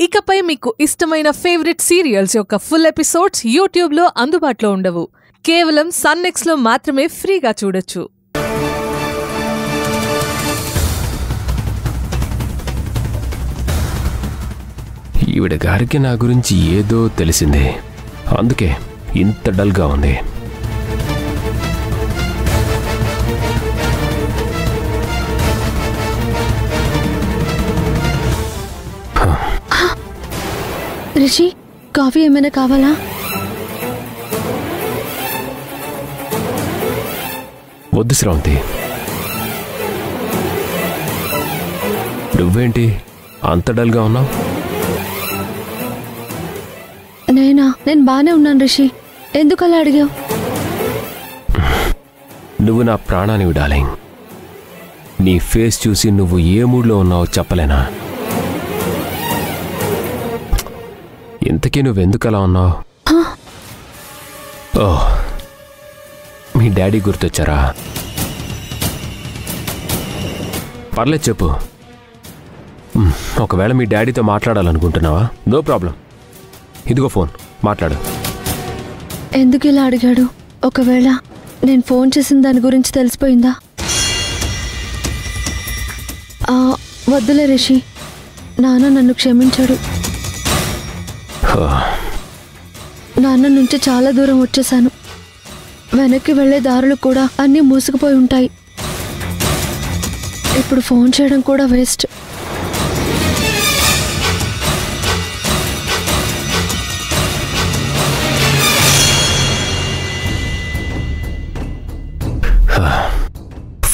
ఇకపై మీకు ఇష్టమైన ఫేవరెట్ సీరియల్స్ యొక్క ఫుల్ ఎపిసోడ్స్ యూట్యూబ్లో అందుబాటులో ఉండవు. కేవలం సన్నెక్స్లో మాత్రమే ఫ్రీగా చూడొచ్చు. ఈవిడ గారికి నా గురించి ఏదో తెలిసిందే, అందుకే ఇంత డల్గా ఉంది. రిషి, కాఫీ ఏమైనా కావాలా? వద్దు శ్రావంతి. నువ్వేంటి అంత డల్గా ఉన్నావు? నేను బానే ఉన్నాను రిషి. ఎందుకలా అడిగావు? నువ్వు నా ప్రాణానివి డార్లింగ్. నీ ఫేస్ చూసి నువ్వు ఏ మూడ్లో ఉన్నావో చెప్పలేనా? ఇంతకీ నువ్వెందుకు అలా ఉన్నావు? ఓహ్, మీ డాడీ గుర్తొచ్చారా? పర్లేదు చెప్పు. ఒకవేళ మీ డాడీతో మాట్లాడాలనుకుంటున్నావా? నో ప్రాబ్లం, ఇదిగో ఫోన్, మాట్లాడు. ఎందుకు ఇలా అడిగాడు? ఒకవేళ నేను ఫోన్ చేసిన దాని గురించి తెలిసిపోయిందా? వద్దులే రిషి, నాన్న నన్ను క్షమించాడు. నాన్న నుంచి చాలా దూరం వచ్చేసాను. వెనక్కి వెళ్లే దారులు కూడా అన్నీ మూసుకుపోయి ఉంటాయి. ఇప్పుడు ఫోన్ చేయడం కూడా వేస్ట్.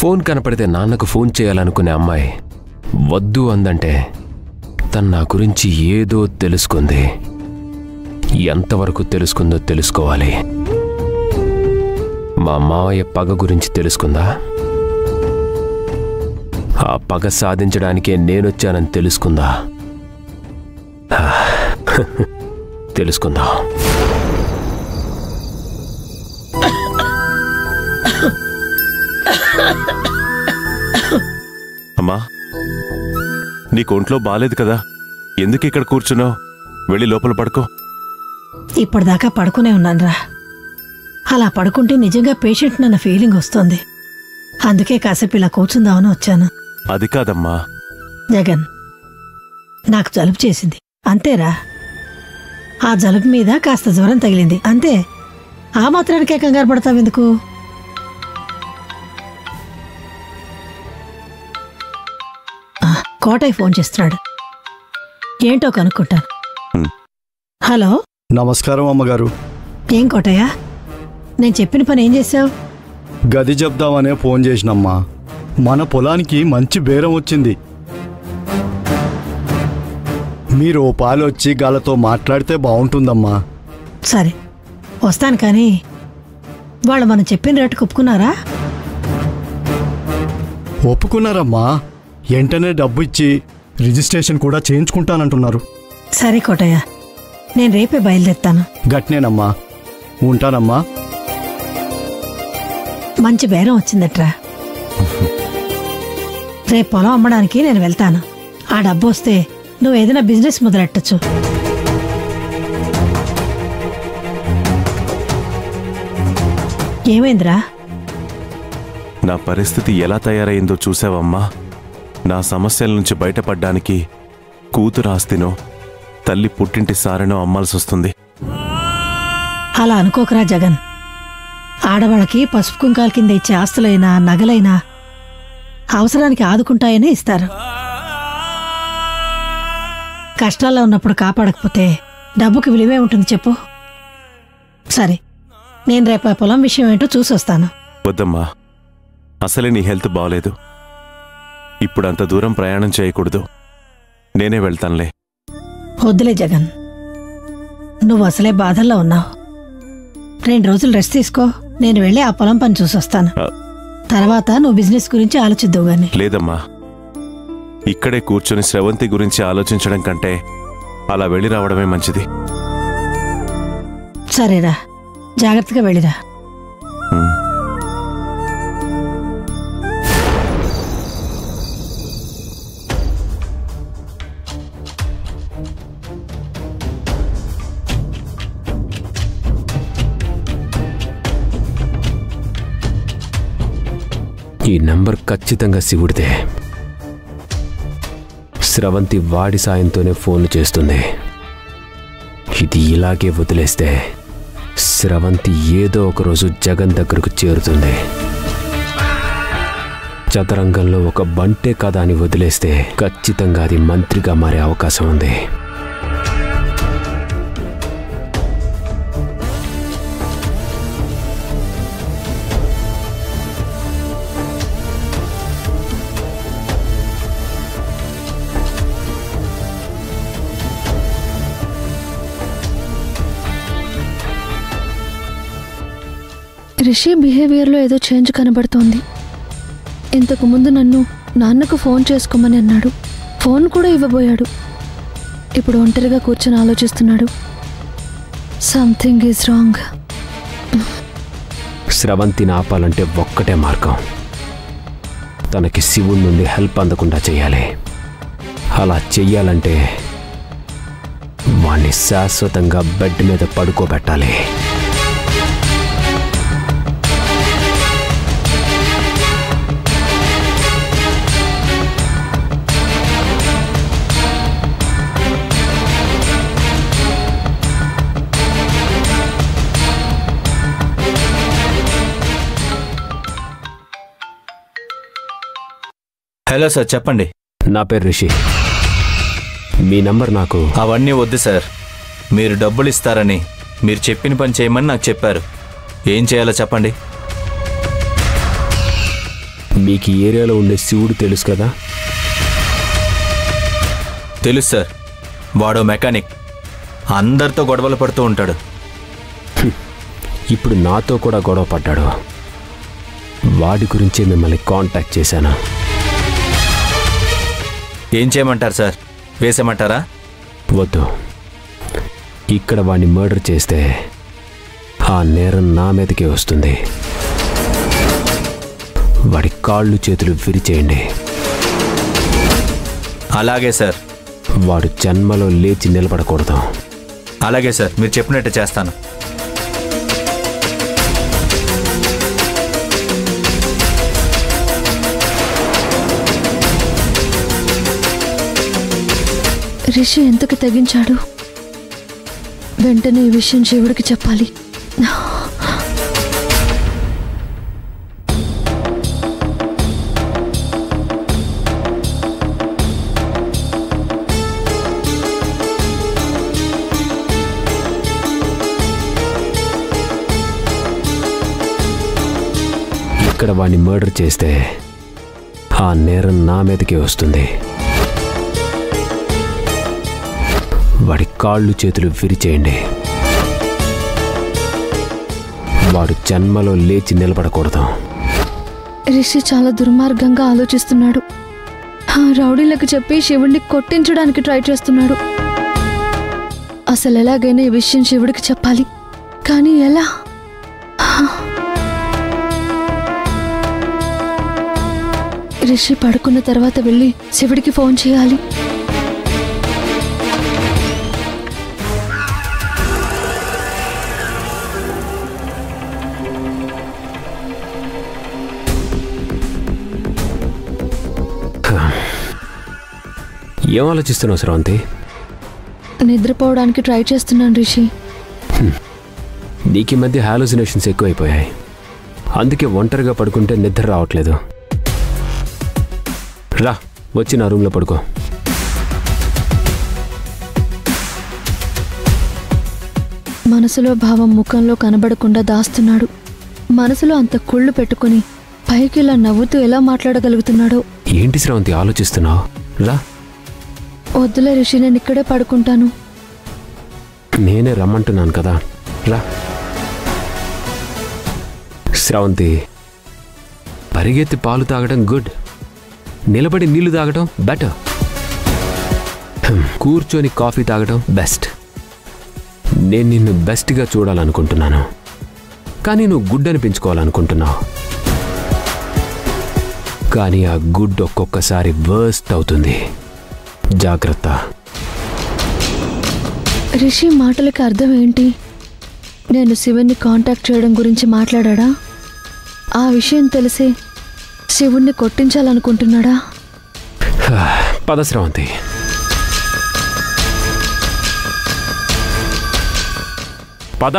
ఫోన్ కనపడితే నాన్నకు ఫోన్ చేయాలనుకునే అమ్మాయి వద్దు అందంటే తను నా గురించి ఏదో తెలుసుకుంది. ఎంతవరకు తెలుసుకుందో తెలుసుకోవాలి. మా మావయ్య పగ గురించి తెలుసుకుందా? ఆ పగ సాధించడానికే నేనొచ్చానని తెలుసుకుందా? తెలుసుకుందా? అమ్మా, నీకు ఒంట్లో బాలేదు కదా, ఎందుకు ఇక్కడ కూర్చున్నావు? వెళ్ళి లోపల పడుకో. ఇప్పటిదాకా పడుకునే ఉన్నానురా. అలా పడుకుంటే నిజంగా పేషెంట్ నన్న ఫీలింగ్ వస్తుంది. అందుకే కాసేపు ఇలా కూర్చుందామని వచ్చాను. అది కాదమ్మా. జగన్, నాకు జలుబు చేసింది అంతేరా. ఆ జలుబు మీద కాస్త జ్వరం తగిలింది అంతే. ఆ మాత్రానికే కంగారు పడతావెందుకు? కోటయ్య ఫోన్ చేస్తున్నాడు, ఏంటో కనుక్కుంటాను. హలో, నమస్కారం అమ్మగారు. ఏం కోటయ్య, నేను చెప్పిన పని ఏం చేశావు? గది చెప్దామనే ఫోన్ చేసినమ్మా. మన పొలానికి మంచి బేరం వచ్చింది. మీరు ఓ పాలు వచ్చి గాలతో మాట్లాడితే బాగుంటుందమ్మా. సరే వస్తాను, కానీ వాళ్ళు మనం చెప్పిన రేటుకు ఒప్పుకున్నారా? ఒప్పుకున్నారమ్మా. వెంటనే డబ్బు ఇచ్చి రిజిస్ట్రేషన్ కూడా చేయించుకుంటానంటున్నారు. సరే కోటయ్య, నేను రేపే బయలుదేరుతాను. గట్నేనమ్మా, ఉంటానమ్మా. మంచి బేరం వచ్చిందట్రా. రేపు పొలం అమ్మడానికి నేను వెళ్తాను. ఆ డబ్బు వస్తే నువ్వు ఏదైనా బిజినెస్ మొదలెట్టచ్చు. ఏమైందిరా? నా పరిస్థితి ఎలా తయారైందో చూసావమ్మా. నా సమస్యల నుంచి బయటపడ్డానికి కూతురు ఆస్తినో తల్లి పుట్టింటి సారెనో అమ్మాల్సి వస్తుంది. అలా అనుకోకరా జగన్. ఆడవాళ్ళకి పసుపు కుంకాల కింద ఇచ్చే ఆస్తులైనా నగలైనా అవసరానికి ఆదుకుంటాయనే ఇస్తారు. కష్టాల్లో ఉన్నప్పుడు కాపాడకపోతే డబ్బుకి విలువే ఉంటుంది చెప్పు. సరే, నేను రేపు ఆ పొలం విషయం ఏంటో చూసొస్తాను. వద్దమ్మా, అసలే నీ హెల్త్ బాగలేదు. ఇప్పుడు అంత దూరం ప్రయాణం చేయకూడదు. నేనే వెళ్తానులే. వద్దులే జగన్, నువ్వు అసలే బాధల్లో ఉన్నావు. 2 రోజులు రెస్ట్ తీసుకో. నేను వెళ్ళి ఆ పొలం పని చూసొస్తాను. తర్వాత నువ్వు బిజినెస్ గురించి ఆలోచిద్దావు గాని. లేదమ్మా, ఇక్కడే కూర్చొని శ్రవంతి గురించి ఆలోచించడం కంటే అలా వెళ్ళి రావడమే మంచిది. సరేరా, జాగ్రత్తగా వెళ్ళిరా. ఈ నంబర్ ఖచ్చితంగా శివుడిదే. స్రవంతి వాడి సాయంతోనే ఫోన్లు చేస్తుంది. ఇది ఇలాగే వదిలేస్తే స్రవంతి ఏదో ఒకరోజు జగన్ దగ్గరకు చేరుతుంది. చదరంగంలో ఒక బంటే కదా అని వదిలేస్తే ఖచ్చితంగా అది మంత్రిగా మారే అవకాశం ఉంది. రిషి బిహేవియర్లో ఏదో చేంజ్ కనబడుతోంది. ఇంతకుముందు నన్ను నాన్నకు ఫోన్ చేసుకోమని అన్నాడు. ఫోన్ కూడా ఇవ్వబోయాడు. ఇప్పుడు ఒంటరిగా కూర్చొని ఆలోచిస్తున్నాడు. Something is wrong. స్రవంతిని ఆపాలంటే ఒక్కటే మార్గం. తనకి శివుడి నుండి హెల్ప్ అందకుండా చేయాలి. అలా చెయ్యాలంటే వాణ్ణి శాశ్వతంగా బెడ్ మీద పడుకోబెట్టాలి. హలో సార్, చెప్పండి. నా పేరు రిషి. మీ నంబర్ నాకు. అవన్నీ వద్దు సార్. మీరు డబ్బులు ఇస్తారని, మీరు చెప్పిన పని చేయమని నాకు చెప్పారు. ఏం చేయాలో చెప్పండి. మీకు ఈ ఏరియాలో ఉండే శివుడు తెలుసు కదా? తెలుసు సార్. వాడో మెకానిక్, అందరితో గొడవలు పడుతూ ఉంటాడు. ఇప్పుడు నాతో కూడా గొడవ పడ్డాడు. వాడి గురించే మిమ్మల్ని కాంటాక్ట్ చేశాను. ఏం చేయమంటారు సార్? వేసేమంటారా? వద్దు. ఇక్కడ వాడిని మర్డర్ చేస్తే ఆ నేరం నా మీదకే వస్తుంది. వాడి కాళ్ళు చేతులు విరిచేయండి. అలాగే సార్. వాడు జన్మలో లేచి నిలబడకూడదు. అలాగే సార్, మీరు చెప్పినట్టు చేస్తాను. రిషి ఎంతకు తెగించాడు? వెంటనే ఈ విషయం శివుడికి చెప్పాలి. ఇక్కడ వాడిని మర్డర్ చేస్తే ఆ నేరం నా మీదకే వస్తుంది. వాడి కాళ్ళు చేతులు విరిచేయండి. వాడు జన్మలో లేచి నిలబడకూడదు. రిషి చాలా దుర్మార్గంగా ఆలోచిస్తున్నాడు. రౌడీలకు చెప్పి శివుడిని కొట్టించడానికి ట్రై చేస్తున్నాడు. అసలు ఎలాగైనా ఈ విషయం శివుడికి చెప్పాలి. కానీ ఎలా? రిషి పడుకున్న తర్వాత వెళ్ళి శివుడికి ఫోన్ చేయాలి. ఏం ఆలోచిస్తున్నావు స్రవంతి? నిద్రపోవడానికి ట్రై చేస్తున్నాను రిషి. నీకు ఈ మధ్య హాలుసినేషన్స్ ఎక్కువైపోయాయి. అందుకే ఒంటరిగా పడుకుంటే నిద్ర రావట్లేదు. రా, వచ్చి నా రూమ్లో పడుకో. మనసులో భావం ముఖంలో కనబడకుండా దాస్తున్నాడు. మనసులో అంత కుళ్ళు పెట్టుకుని పైకి ఇలా నవ్వుతూ ఎలా మాట్లాడగలుగుతున్నాడో. ఏంటి స్రవంతి ఆలోచిస్తున్నావు? రా. వద్దులే రిషి, నేను ఇక్కడే పడుకుంటాను. నేనే రమ్మంటున్నాను కదా, రా. స్రవంతి, పరిగెత్తి పాలు తాగడం గుడ్, నిలబడి నీళ్లు తాగడం బెటర్, కూర్చొని కాఫీ తాగడం బెస్ట్. నేను నిన్ను బెస్ట్గా చూడాలనుకుంటున్నాను, కానీ నువ్వు గుడ్ అనిపించుకోవాలనుకుంటున్నావు. కానీ ఆ గుడ్ ఒక్కొక్కసారి వర్స్ట్ అవుతుంది. జాగ్రత్త. రిషి మాటలకి అర్థం ఏంటి? నేను శివుని కాంటాక్ట్ చేయడం గురించి మాట్లాడా? ఆ విషయం తెలిసే శివుణ్ణి కొట్టించాలనుకుంటున్నాడా? పద శ్రవంతి. పద.